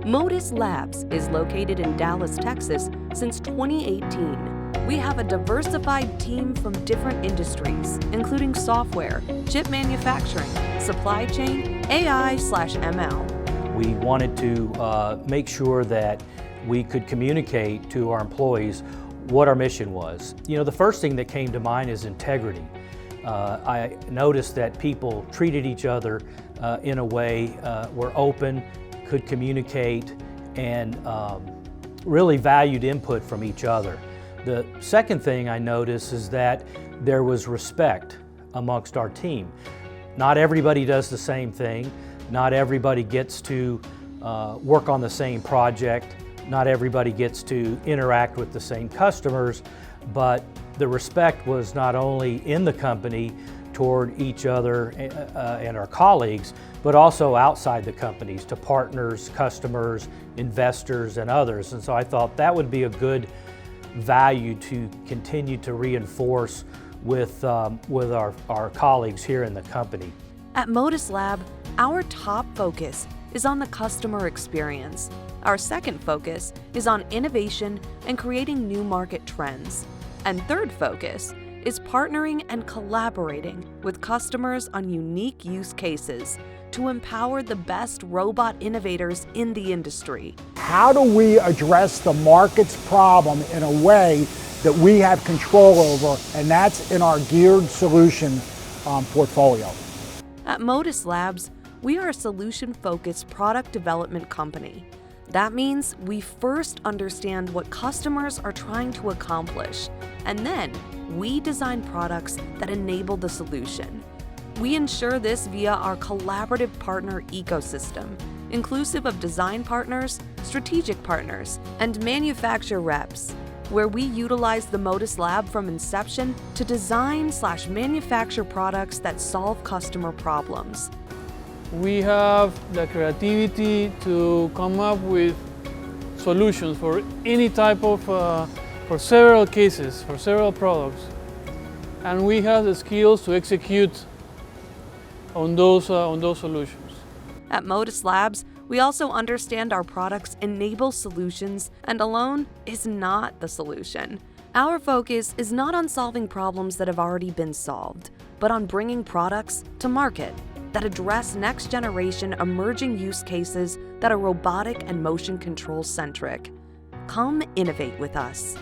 Motus Labs is located in Dallas, Texas since 2018. We have a diversified team from different industries, including software, chip manufacturing, supply chain, AI/ML. We wanted to make sure that we could communicate to our employees what our mission was. You know, the first thing that came to mind is integrity. I noticed that people treated each other in a way, were open, could communicate, and really valued input from each other. The second thing I noticed is that there was respect amongst our team. Not everybody does the same thing. Not everybody gets to work on the same project. Not everybody gets to interact with the same customers, but the respect was not only in the company toward each other and our colleagues, but also outside the companies to partners, customers, investors, and others. And so I thought that would be a good value to continue to reinforce with our colleagues here in the company. At Motus Lab, our top focus is on the customer experience. Our second focus is on innovation and creating new market trends. And third focus is partnering and collaborating with customers on unique use cases to empower the best robot innovators in the industry. How do we address the market's problem in a way that we have control over, and that's in our geared solution portfolio? At Motus Labs, we are a solution-focused product development company. That means we first understand what customers are trying to accomplish, and then we design products that enable the solution. We ensure this via our collaborative partner ecosystem, inclusive of design partners, strategic partners, and manufacturer reps, where we utilize the Motus Lab from inception to design/manufacture products that solve customer problems. We have the creativity to come up with solutions for any type of, for several cases, for several products. And we have the skills to execute on those solutions. At Motus Labs, we also understand our products enable solutions, and alone is not the solution. Our focus is not on solving problems that have already been solved, but on bringing products to market that address next-generation emerging use cases that are robotic and motion control centric. Come innovate with us.